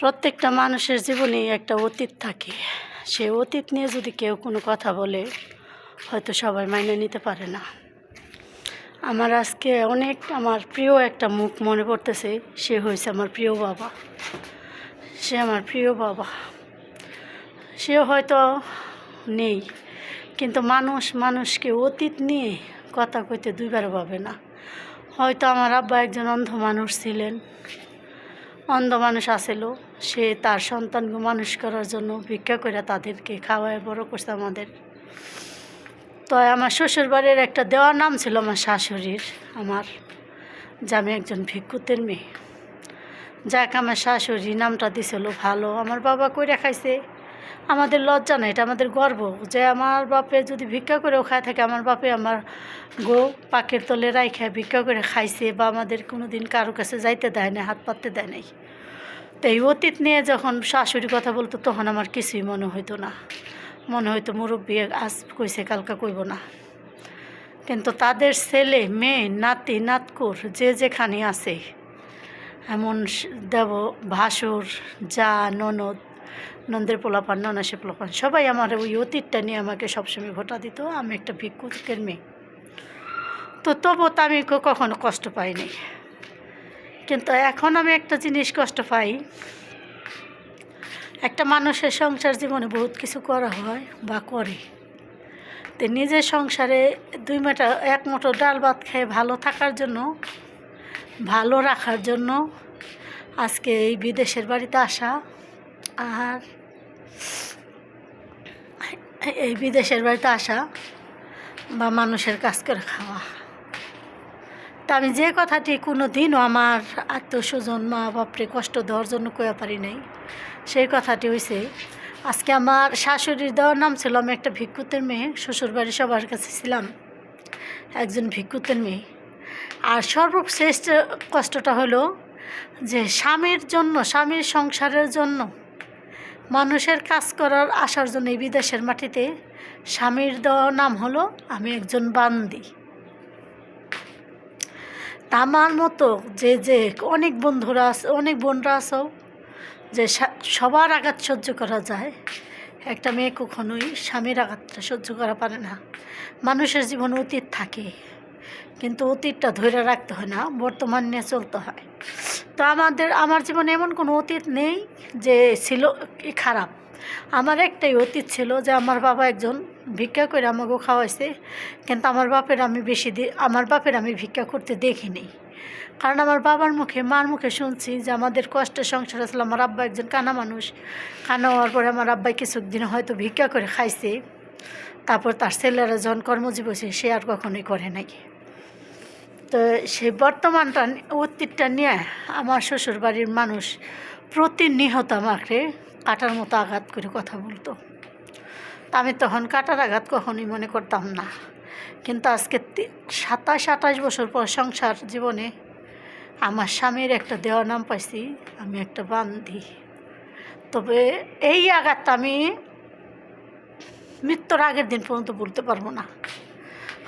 প্রত্যেকটা মানুষের জীবনেই একটা অতীত থাকে। সেই অতীত নিয়ে যদি কেউ কোনো কথা বলে, হয়তো সবাই মাইনে নিতে পারে না। আমার আজকে আমার প্রিয় একটা মুখ মনে পড়তেছে। সে হয়েছে আমার প্রিয় বাবা। সে আমার প্রিয় বাবা। সে হয়তো নেই, কিন্তু মানুষকে অতীত নিয়ে কথা কইতে দুইবার ভাবে না। হয়তো আমার আব্বা একজন অন্ধ মানুষ ছিলেন, অন্ধ মানুষ আসিল। সে তার সন্তানকে মানুষ করার জন্য ভিক্ষা করে তাদেরকে খাওয়ায় বড় করছে আমাদের। তো আমার শ্বশুরবাড়ির একটা দেওয়ার নাম ছিল আমার শাশুড়ির, যে আমি একজন ভিক্ষুতের মেয়ে। যাক, আমার শাশুড়ি নামটা দিছিল ভালো। আমার বাবা কইরা খাইছে, আমাদের লজ্জা না, এটা আমাদের গর্ব যে আমার বাপে যদি ভিক্ষা করেও খায় থাকে, আমার বাপে আমার পাকের তলে রাইখা ভিক্ষা করে খাইছে, বা আমাদের কোনো দিন কারো কাছে যাইতে দেয় না, হাত পাততে দেয় নাই। তো এই অতীত নিয়ে যখন শাশুড়ি কথা বলতো, তখন আমার কিছুই মনে হইতো না। মনে হয়তো মুরব্বী আজ কইছে, কালকা কইব না। কিন্তু তাদের ছেলে মেয়ে নাতি নাতকুর যে যেখানে আছে, এমন ভাসুর, যা, নন্দের পোলাপান, ননাসে পোলাপান, সবাই আমার ওই অতীতটা নিয়ে আমাকে সবসময় ভোটা দিত। আমি একটা ভিক্ষুকের মেয়ে, তো তবু তো আমি কখনো কষ্ট পাইনি। কিন্তু এখন আমি একটা জিনিস কষ্ট পাই। একটা মানুষের সংসার জীবনে বহুত কিছু করা হয় বা করে, তো নিজের সংসারে এক মুঠো ডাল ভাত খেয়ে ভালো থাকার জন্য, ভালো রাখার জন্য আজকে এই বিদেশের বাড়িতে আসা, আর এই বিদেশের বাড়িতে আসা বা মানুষের কাজ করে খাওয়া। তা আমি যে কথাটি কোনো দিনও আমার আত্মীয় স্বজন মা বাপরে কষ্ট দেওয়ার জন্য কইয়া পারি নাই, সেই কথাটি হয়েছে আজকে আমার শাশুড়ির দেওয়ার নাম ছিল আমি একটা ভিক্ষুতের মেয়ে। শ্বশুরবাড়ি সবার কাছে ছিলাম একজন ভিক্ষুতের মেয়ে। আর সর্বশ্রেষ্ঠ কষ্টটা হলো যে স্বামীর সংসারের জন্য, মানুষের কাজ করার আসার জন্য এই বিদেশের মাটিতে স্বামীর দেওয়ার নাম হলো আমি একজন বান্দি। আমার মতো যে অনেক বন্ধুরা আছে, অনেক বোনরা আছো, যে সবার আঘাত সহ্য করা যায়, একটা মেয়ে কখনোই স্বামীর আঘাতটা সহ্য করা পারে না। মানুষের জীবনে অতীত থাকে, কিন্তু অতীতটা ধরে রাখতে হয় না, বর্তমান নিয়ে চলতে হয়। তো আমার জীবনে এমন কোনো অতীত নেই যে ছিল খারাপ। আমার একটাই অতীত ছিল যে আমার বাবা একজন ভিক্ষা করে আমাকেও খাওয়াইছে, কিন্তু আমার বাপের আমি ভিক্ষা করতে দেখিনি। কারণ আমার বাবার মুখে, মার মুখে শুনছি যে আমাদের কষ্টের সংসার আসলে আমার আব্বা একজন কানা মানুষ। কানা হওয়ার পরে আমার আব্বাই কিছুদিন হয়তো ভিক্ষা করে খাইছে, তারপর তার ছেলেরা যখন কর্মজীবী সে আর কখনোই করে নাই। তো সেই বর্তমানটা অতীতটা নিয়ে আমার শ্বশুরবাড়ির মানুষ প্রতিনিয়ত আমাকে কাটার মতো আঘাত করে কথা বলতো। তা আমি তখন কাটার আঘাত কখনোই মনে করতাম না। কিন্তু আজকে 27-28 বছর পর সংসার জীবনে আমার স্বামীর একটা দেওয়ার নাম পাইছি, আমি একটা বান্দি। তবে এই আঘাতটা আমি মৃত্যুর আগের দিন পর্যন্ত বলতে পারবো না।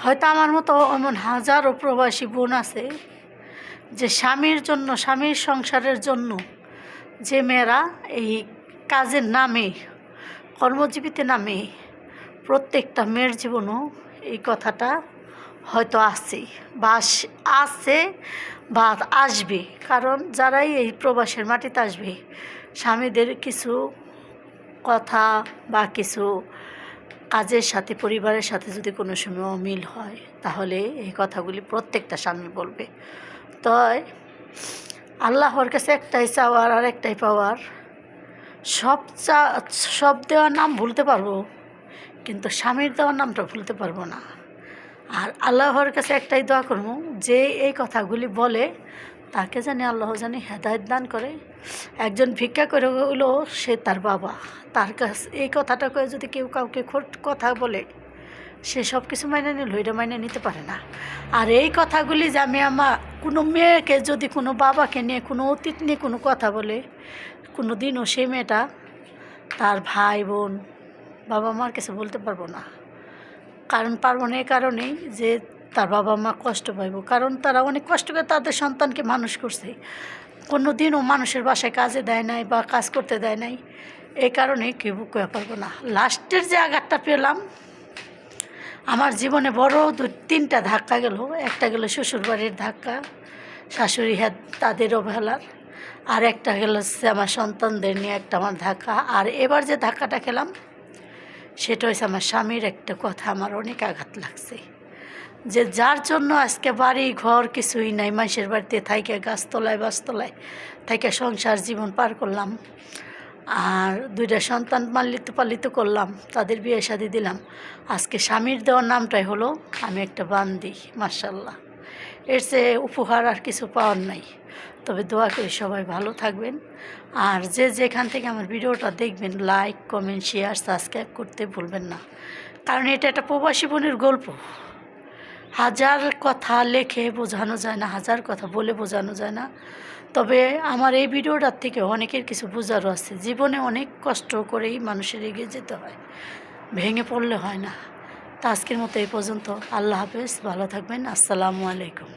হয়তো আমার মতো এমন হাজারো প্রবাসী বোন আছে যে স্বামীর সংসারের জন্য, যে মেয়েরা এই কাজের নামে, কর্মজীবীতে নামে, প্রত্যেকটা মেয়ের জীবনও এই কথাটা হয়তো আছে বা আসবে। কারণ যারাই এই প্রবাসের মাটিতে আসবে, স্বামীদের কিছু কথা বা কিছু কাজের সাথে, পরিবারের সাথে যদি কোনো সময় অমিল হয়, তাহলে এই কথাগুলি প্রত্যেকটা স্বামী বলবে। তাই আল্লাহর কাছে একটাই চাওয়ার আর একটাই পাওয়ার, সব দেওয়ার নাম ভুলতে পারবো, কিন্তু স্বামীর দেওয়ার নামটা ভুলতে পারবো না। আর আল্লাহর কাছে একটাই দোয়া করবো, যে এই কথাগুলি বলে তাকে জানি আল্লাহ জানি হেদায়েত দান করে। একজন ভিক্ষা করে হলো সে তার বাবা, তার কাছে এই কথাটা করে যদি কেউ কাউকে কথা বলে, সে সব কিছু মাইনে নিল, এটা মাইনে নিতে পারে না। আর এই কথাগুলি যে আমি আমার কোনো মেয়েকে যদি কোনো বাবাকে নিয়ে, কোনো অতীত নিয়ে কোনো কথা বলে, কোনো দিনও সেই মেয়েটা তার ভাই বোন, বাবা মার কাছে বলতে পারবো না। কারণ পারবো না এই কারণেই যে তার বাবা মা কষ্ট পাইব, কারণ তারা অনেক কষ্ট করে তাদের সন্তানকে মানুষ করছে। কোনো দিনও মানুষের বাসায় কাজে দেয় নাই বা কাজ করতে দেয় নাই, এই কারণে কেউ কয়ে পারবো না। লাস্টের যে আঘাতটা পেলাম, আমার জীবনে বড় তিনটা ধাক্কা গেল। একটা গেল শ্বশুরবাড়ির ধাক্কা, শাশুড়ি হ্যাঁ তাদের অবহেলার, আর একটা গেল হচ্ছে আমার সন্তানদের নিয়ে একটা আমার ধাক্কা। আর এবার যে ধাক্কাটা খেলাম সেটা হচ্ছে আমার স্বামীর একটা কথা আমার অনেক আঘাত লাগছে, যে যার জন্য আজকে বাড়ি ঘর কিছুই নাই, মানুষের বাড়িতে থাইকে গাছতলায় বাসতলায় থাইকে সংসার জীবন পার করলাম, আর দুইটা সন্তান পালিত করলাম, তাদের বিয়ে শাদী দিলাম। আজকে স্বামীর দেওয়ার নামটাই হলো আমি একটা বান্দি। মাশাল্লাহ, এর চেয়ে উপহার আর কিছু পাওয়ার নাই। তবে দোয়া করি সবাই ভালো থাকবেন, আর যে যেখান থেকে আমার ভিডিওটা দেখবেন লাইক কমেন্ট শেয়ার সাবস্ক্রাইব করতে ভুলবেন না, কারণ এটা একটা প্রবাসী বোনের গল্প। হাজার কথা লেখে বোঝানো যায় না, হাজার কথা বলে বোঝানো যায় না। তবে আমার এই ভিডিওটার থেকে অনেকের কিছু বোঝারও আছে। জীবনে অনেক কষ্ট করেই মানুষের এগিয়ে যেতে হয়, ভেঙে পড়লে হয় না। তা আজকের মতো এই পর্যন্ত। আল্লাহ হাফেজ, ভালো থাকবেন। আসসালামু আলাইকুম।